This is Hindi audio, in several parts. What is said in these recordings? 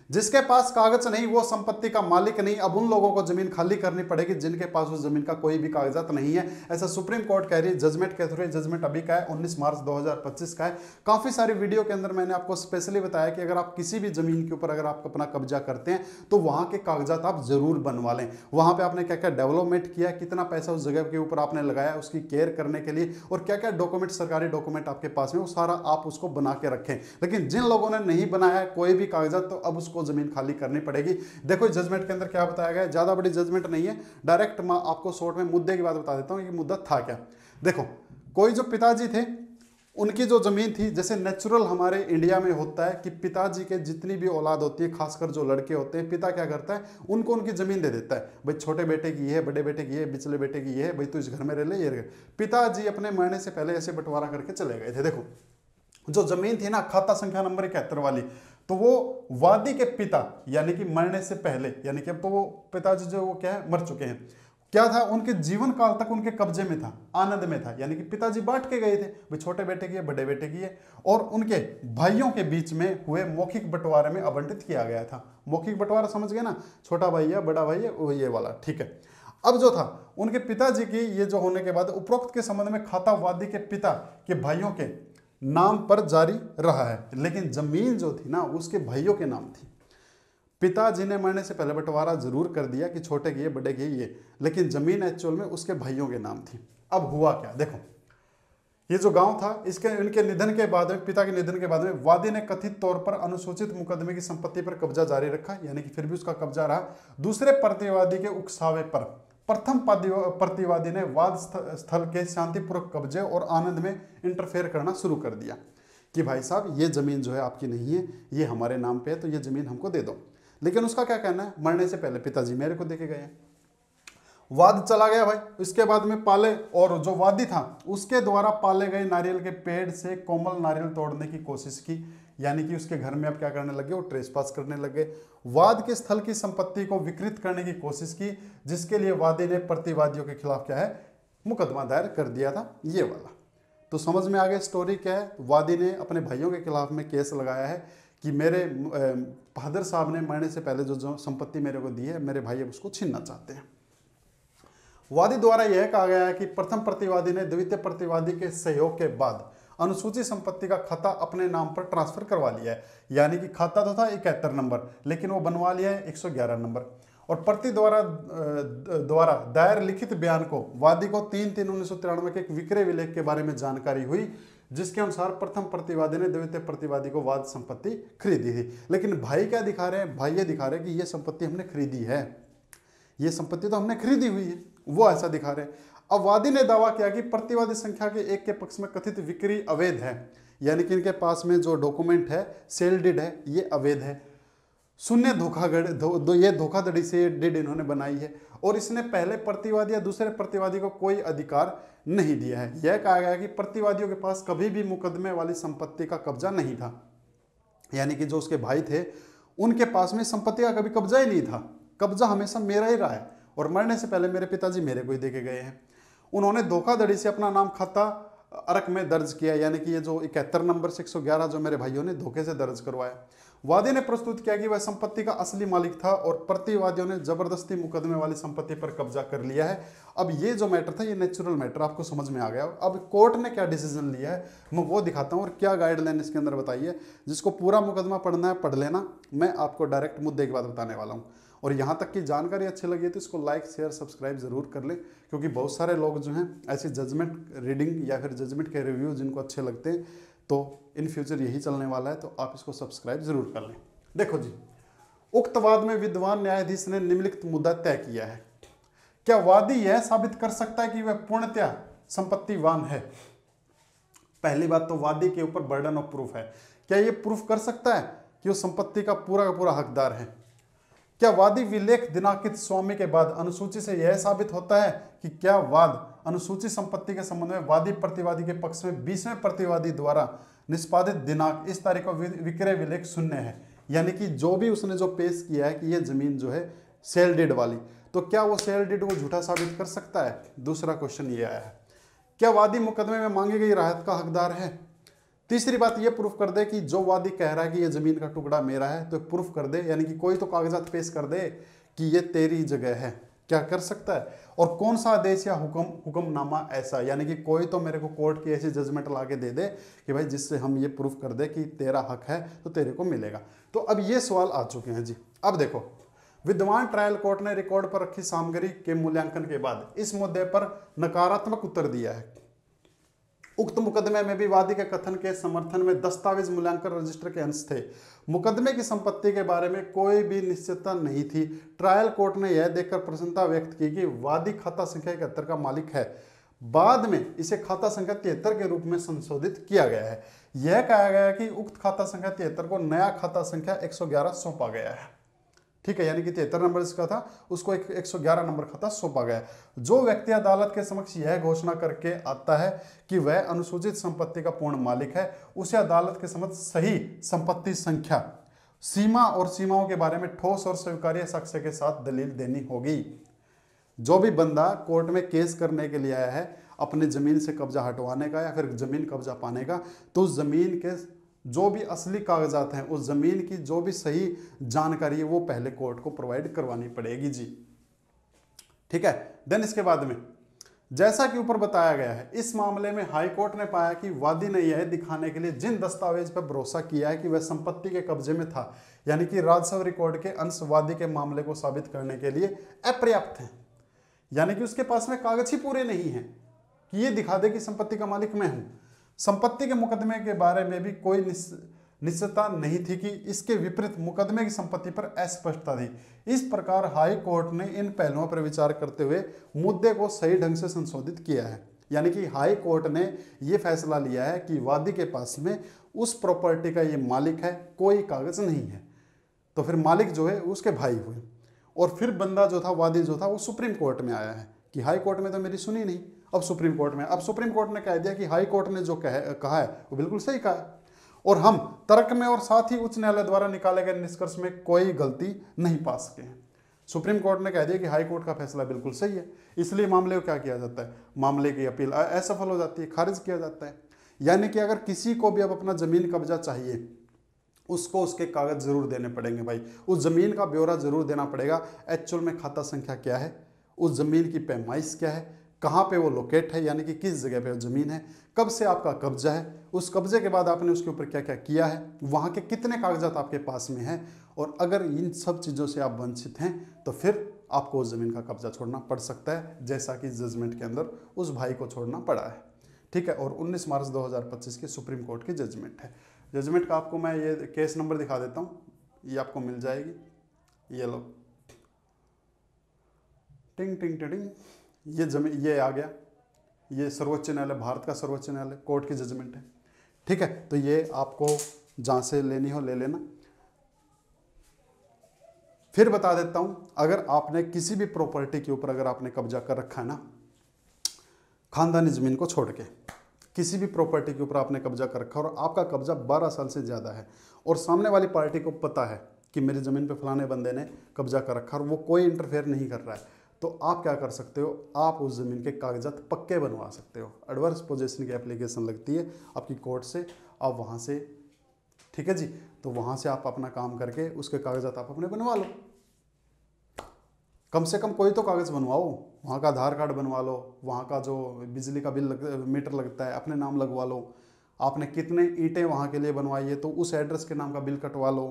जिसके पास कागज नहीं वो संपत्ति का मालिक नहीं। अब उन लोगों को जमीन खाली करनी पड़ेगी जिनके पास उस जमीन का कोई भी कागजात नहीं है, ऐसा सुप्रीम कोर्ट कह रही है जजमेंट के थ्रू। जजमेंट अभी का है 19 मार्च 2025 का है। काफी सारी वीडियो के अंदर मैंने आपको स्पेशली बताया कि अगर आप किसी भी जमीन के ऊपर अगर आप अपना कब्जा करते हैं तो वहां के कागजात आप जरूर बनवा लें। वहां पे आपने क्या क्या डेवलपमेंट किया, कितना पैसा उस जगह के ऊपर आपने लगाया उसकी केयर करने के लिए, और क्या क्या डॉक्यूमेंट, सरकारी डॉक्यूमेंट आपके पास में, वो सारा आप उसको बना के रखें। लेकिन जिन लोगों ने नहीं बनाया कोई भी कागजात, तो अब उसको जमीन खाली करनी पड़ेगी। देखो जजमेंट के अंदर क्या बताया गया है, ज्यादा बड़ी जजमेंट नहीं है, डायरेक्ट मैं आपको शॉर्ट में मुद्दे की बात बता देता हूं कि मुद्दा था क्या। देखो कोई जो पिताजी थे उनकी जो जमीन थी, जैसे नेचुरल हमारे इंडिया में होता है कि पिताजी के जितनी भी औलाद होती है, खासकर जो लड़के होते हैं, पिता क्या करता है उनको उनकी जमीन दे देता है। भाई छोटे बेटे की है, बड़े बेटे की है, बिचले बेटे की है, भाई तू इस घर में रह ले, ये रह। पिताजी अपने मरने से पहले ऐसे बंटवारा करके चले गए थे। देखो जो जमीन थी ना खाता संख्या नंबर 71 वाली, तो वो वादी के पिता यानी कि मरने से पहले, यानी कि अब तो वो पिताजी जो वो क्या है मर चुके हैं, क्या था उनके जीवन काल तक उनके कब्जे में था, आनंद में था। यानी कि पिताजी बांट के गए थे, भाई छोटे बेटे की है, बड़े बेटे की है, और उनके भाइयों के बीच में हुए मौखिक बंटवारे में आवंटित किया गया था। मौखिक बंटवारा समझ गए ना, छोटा भाई है, बड़ा भाई है, वो ये वाला, ठीक है। अब जो था उनके पिताजी की ये जो होने के बाद उपरोक्त के संबंध में खाता वादी के पिता के भाइयों के नाम पर जारी रहा है, लेकिन जमीन जो थी ना उसके भाइयों के नाम थी। पिताजी ने मरने से पहले बंटवारा जरूर कर दिया कि छोटे की ये, बड़े की ये, लेकिन जमीन एक्चुअल में उसके भाइयों के नाम थी। अब हुआ क्या, देखो ये जो गांव था इसके इनके निधन के बाद में, पिता के निधन के बाद में, वादी ने कथित तौर पर अनुसूचित मुकदमे की संपत्ति पर कब्जा जारी रखा, यानी कि फिर भी उसका कब्जा रहा। दूसरे प्रतिवादी के उकसावे पर प्रथम प्रतिवादी ने वाद स्थल के शांतिपूर्वक कब्जे और आनंद में इंटरफेयर करना शुरू कर दिया कि भाई साहब ये जमीन जो है आपकी नहीं है, ये हमारे नाम पे है, तो ये जमीन हमको दे दो। लेकिन उसका क्या कहना है, मरने से पहले पिताजी मेरे को देके गए। वाद चला गया भाई, इसके बाद में पाले, और जो वादी था उसके द्वारा पाले गए नारियल के पेड़ से कोमल नारियल तोड़ने की कोशिश की, यानी कि उसके घर में अब क्या करने लगे, वो ट्रेसपास करने लगे। वाद के स्थल की संपत्ति को विकृत करने की कोशिश की, जिसके लिए वादी ने प्रतिवादियों के खिलाफ क्या है मुकदमा दायर कर दिया था, ये वाला। तो समझ में आ गया स्टोरी क्या है। वादी ने अपने भाइयों के खिलाफ में केस लगाया है कि मेरे बहादुर साहब ने मरने से पहले जो संपत्ति मेरे को दी है, मेरे भाई अब उसको छीनना चाहते हैं। वादी द्वारा यह कहा गया है कि प्रथम प्रतिवादी ने द्वितीय प्रतिवादी के सहयोग के बाद अनुसूचित संपत्ति का खाता अपने नाम पर ट्रांसफर करवा लिया है। यानी कि खाता तो था 71 नंबर, लेकिन वो बनवा लिया है 111 नंबर। और प्रति द्वारा दायर लिखित बयान को वादी को 3/3/1993 के एक विक्रय विलेख के बारे में जानकारी हुई, जिसके अनुसार प्रथम प्रतिवादी ने द्वितीय प्रतिवादी को वाद संपत्ति खरीदी थी। लेकिन भाई क्या दिखा रहे हैं, भाई ये दिखा रहे हैं कि ये संपत्ति हमने खरीदी है, ये संपत्ति तो हमने खरीदी हुई है, वो ऐसा दिखा रहे हैं। अब वादी ने दावा किया कि प्रतिवादी संख्या के एक के पक्ष में कथित बिक्री अवैध है, यानी कि इनके पास में जो डॉक्यूमेंट है सेल डीड है ये अवैध है। शून्य ये धोखाधड़ी से ये डीड इन्होंने बनाई है, और इसने पहले प्रतिवादी या दूसरे प्रतिवादी को कोई अधिकार नहीं दिया है। यह कहा गया कि प्रतिवादियों के पास कभी भी मुकदमे वाली संपत्ति का कब्जा नहीं था, यानी कि जो उसके भाई थे उनके पास में संपत्ति का कभी कब्जा ही नहीं था, कब्जा हमेशा मेरा ही रहा है, और मरने से पहले मेरे पिताजी मेरे को ही देके गए हैं। उन्होंने धोखाधड़ी से अपना नाम खाता अरक में दर्ज किया, यानी कि ये जो 71 नंबर से 111 जो मेरे भाइयों ने धोखे से दर्ज करवाया। वादी ने प्रस्तुत किया कि वह संपत्ति का असली मालिक था, और प्रतिवादियों ने जबरदस्ती मुकदमे वाली संपत्ति पर कब्जा कर लिया है। अब ये जो मैटर था ये नेचुरल मैटर आपको समझ में आ गया। अब कोर्ट ने क्या डिसीजन लिया है मैं वो दिखाता हूँ, और क्या गाइडलाइन इसके अंदर बताई है। जिसको पूरा मुकदमा पढ़ना है पढ़ लेना, मैं आपको डायरेक्ट मुद्दे की बात बताने वाला हूँ। और यहाँ तक की जानकारी अच्छी लगी है तो इसको लाइक शेयर सब्सक्राइब जरूर कर ले, क्योंकि बहुत सारे लोग जो हैं ऐसी जजमेंट रीडिंग या फिर जजमेंट के रिव्यू जिनको अच्छे लगते हैं, तो इन फ्यूचर यही चलने वाला है, तो आप इसको सब्सक्राइब जरूर कर लें। देखो जी, उक्त वाद में विद्वान न्यायाधीश ने निम्नलिखित मुद्दा तय किया है। क्या वादी यह साबित कर सकता है कि वह पूर्णतया संपत्तिवान है? पहली बात तो वादी के ऊपर बर्डन ऑफ प्रूफ है। क्या यह प्रूफ कर सकता है कि वो संपत्ति का पूरा हकदार है? क्या वादी विलेख दिनांकित स्वामी के बाद अनुसूची से यह साबित होता है कि क्या वाद अनुसूचित संपत्ति के संबंध में वादी प्रतिवादी के पक्ष में 20वें प्रतिवादी द्वारा निष्पादित दिनांक इस तारीख को विक्रय विलेख शून्य है? यानी कि जो भी उसने जो पेश किया है कि ये जमीन जो है सेल डीड वाली, तो क्या वो सेल डीड को झूठा साबित कर सकता है? दूसरा क्वेश्चन ये आया है। क्या वादी मुकदमे में मांगी गई राहत का हकदार है? तीसरी बात ये प्रूफ कर दे कि जो वादी कह रहा है कि ये जमीन का टुकड़ा मेरा है, तो प्रूफ कर दे, यानी कि कोई तो कागजात पेश कर दे कि ये तेरी जगह है। क्या कर सकता है? और कौन सा आदेश या हुक्मनामा ऐसा, यानी कि कोई तो मेरे को कोर्ट की ऐसी जजमेंट ला के दे दे कि भाई जिससे हम ये प्रूफ कर दे कि तेरा हक है तो तेरे को मिलेगा। तो अब ये सवाल आ चुके हैं जी। अब देखो, विद्वान ट्रायल कोर्ट ने रिकॉर्ड पर रखी सामग्री के मूल्यांकन के बाद इस मुद्दे पर नकारात्मक उत्तर दिया है। उक्त मुकदमे में भी वादी के कथन के समर्थन में दस्तावेज मूल्यांकन रजिस्टर के अंश थे। मुकदमे की संपत्ति के बारे में कोई भी निश्चितता नहीं थी। ट्रायल कोर्ट ने यह देखकर प्रसन्नता व्यक्त की कि वादी खाता संख्या 71 का मालिक है। बाद में इसे खाता संख्या 73 के रूप में संशोधित किया गया है। यह कहा गया कि उक्त खाता संख्या 73 को नया खाता संख्या 111 सौंपा गया है। ठीक है, यानी कि 73 नंबर इसका था, उसको 111 नंबर खाता सौंपा गया। जो व्यक्ति अदालत के समक्ष यह घोषणा करके आता है कि वह अनुसूचित संपत्ति का पूर्ण मालिक है, उसे अदालत के समक्ष सही संपत्ति संख्या, सीमा और सीमाओं के बारे में ठोस और स्वीकार्य साक्ष्य के साथ दलील देनी होगी। जो भी बंदा कोर्ट में केस करने के लिए आया है अपनी जमीन से कब्जा हटवाने का या फिर जमीन कब्जा पाने का, तो उस जमीन के जो भी असली कागजात हैं, उस जमीन की जो भी सही जानकारी है, वो पहले कोर्ट को प्रोवाइड करवानी पड़ेगी जी। ठीक है, देन इसके बाद में जैसा कि ऊपर बताया गया है, इस मामले में हाई कोर्ट ने पाया कि वादी ने यह दिखाने के लिए जिन दस्तावेज पर भरोसा किया है कि वह संपत्ति के कब्जे में था, यानी कि राजस्व रिकॉर्ड के अंश वादी के मामले को साबित करने के लिए अपर्याप्त हैं। यानी कि उसके पास में कागज ही पूरे नहीं है कि ये दिखा दे कि संपत्ति का मालिक मैं हूं। संपत्ति के मुकदमे के बारे में भी कोई निश्चितता नहीं थी कि इसके विपरीत मुकदमे की संपत्ति पर अस्पष्टता थी। इस प्रकार हाई कोर्ट ने इन पहलुओं पर विचार करते हुए मुद्दे को सही ढंग से संशोधित किया है। यानी कि हाई कोर्ट ने यह फैसला लिया है कि वादी के पास में उस प्रॉपर्टी का ये मालिक है, कोई कागज नहीं है। तो फिर मालिक जो है उसके भाई हुए। और फिर बंदा जो था, वादी जो था, वो सुप्रीम कोर्ट में आया है कि हाई कोर्ट में तो मेरी सुनी नहीं, अब सुप्रीम कोर्ट में। अब सुप्रीम कोर्ट ने कह दिया कि हाई कोर्ट ने जो कहा है वो बिल्कुल सही कहा है, और हम तर्क में और साथ ही उच्च न्यायालय द्वारा निकाले गए निष्कर्ष में कोई गलती नहीं पा सके हैं। सुप्रीम कोर्ट ने कह दिया कि हाई कोर्ट का फैसला बिल्कुल सही है, इसलिए मामले को क्या किया जाता है, मामले की अपील असफल हो जाती है, खारिज किया जाता है। यानी कि अगर किसी को भी अब अपना जमीन कब्जा चाहिए, उसको उसके कागज जरूर देने पड़ेंगे भाई, उस जमीन का ब्यौरा जरूर देना पड़ेगा। एक्चुअल में खाता संख्या क्या है, उस जमीन की पैमाइश क्या है, कहाँ पे वो लोकेट है, यानी कि किस जगह पे वो ज़मीन है, कब से आपका कब्जा है, उस कब्जे के बाद आपने उसके ऊपर क्या क्या किया है, वहाँ के कितने कागजात आपके पास में हैं। और अगर इन सब चीज़ों से आप वंचित हैं तो फिर आपको उस ज़मीन का कब्जा छोड़ना पड़ सकता है, जैसा कि जजमेंट के अंदर उस भाई को छोड़ना पड़ा है। ठीक है, और 19 मार्च 2025 की सुप्रीम कोर्ट की जजमेंट है। जजमेंट का आपको मैं ये केस नंबर दिखा देता हूँ, ये आपको मिल जाएगी, ये लो, टिंग टिंग टिंग, ये आ गया, ये सर्वोच्च न्यायालय, भारत का सर्वोच्च न्यायालय कोर्ट की जजमेंट है। ठीक है, तो ये आपको जहाँ से लेनी हो ले लेना। फिर बता देता हूँ, अगर आपने किसी भी प्रॉपर्टी के ऊपर अगर आपने कब्जा कर रखा है ना, खानदानी ज़मीन को छोड़ के किसी भी प्रॉपर्टी के ऊपर आपने कब्जा कर रखा और आपका कब्जा 12 साल से ज़्यादा है, और सामने वाली पार्टी को पता है कि मेरी ज़मीन पे फलाने बंदे ने कब्जा कर रखा और वो कोई इंटरफेयर नहीं कर रहा है, तो आप क्या कर सकते हो, आप उस ज़मीन के कागजात पक्के बनवा सकते हो। एडवर्स पोजेशन की एप्लीकेशन लगती है आपकी कोर्ट से, आप वहाँ से, ठीक है जी, तो वहाँ से आप अपना काम करके उसके कागजात आप अपने बनवा लो। कम से कम कोई तो कागज़ बनवाओ, वहाँ का आधार कार्ड बनवा लो, वहाँ का जो बिजली का मीटर लगता है अपने नाम लगवा लो, आपने कितने ईंटें वहाँ के लिए बनवाई है तो उस एड्रेस के नाम का बिल कटवा लो,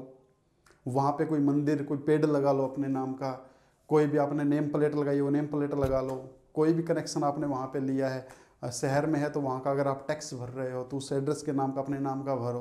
वहाँ पे कोई मंदिर कोई पेड़ लगा लो अपने नाम का, कोई भी आपने नेम प्लेट लगाई वो नेम प्लेट लगा लो, कोई भी कनेक्शन आपने वहाँ पे लिया है, शहर में है तो वहाँ का अगर आप टैक्स भर रहे हो तो उस एड्रेस के नाम का अपने नाम का भरो।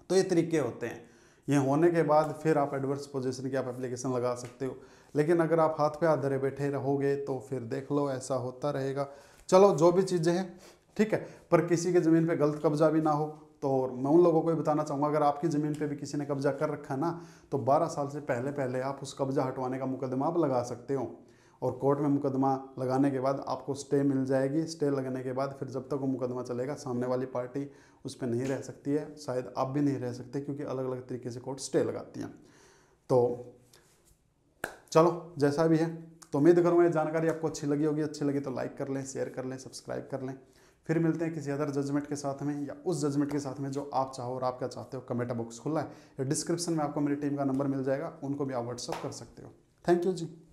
तो ये तरीके होते हैं। ये होने के बाद फिर आप एडवर्स पोजीशन की आप एप्लीकेशन लगा सकते हो। लेकिन अगर आप हाथ पे हाथ धरे बैठे रहोगे तो फिर देख लो ऐसा होता रहेगा। चलो जो भी चीज़ें हैं ठीक है, पर किसी के ज़मीन पे गलत कब्जा भी ना हो। तो मैं उन लोगों को भी बताना चाहूँगा, अगर आपकी ज़मीन पे भी किसी ने कब्जा कर रखा है ना, तो 12 साल से पहले आप उस कब्जा हटवाने का मुकदमा आप लगा सकते हो, और कोर्ट में मुकदमा लगाने के बाद आपको स्टे मिल जाएगी। स्टे लगने के बाद फिर जब तक वो मुकदमा चलेगा सामने वाली पार्टी उस पर नहीं रह सकती है, शायद आप भी नहीं रह सकते, क्योंकि अलग अलग तरीके से कोर्ट स्टे लगाती हैं। तो चलो जैसा भी है, तो उम्मीद करूँगा ये जानकारी आपको अच्छी लगी होगी। अच्छी लगी तो लाइक कर लें, शेयर कर लें, सब्सक्राइब कर लें। फिर मिलते हैं किसी अदर जजमेंट के साथ में, या उस जजमेंट के साथ में जो आप चाहो और आप क्या चाहते हो। कमेंट बॉक्स खुला है, या डिस्क्रिप्शन में आपको मेरी टीम का नंबर मिल जाएगा, उनको भी आप व्हाट्सअप कर सकते हो। Thank you ji.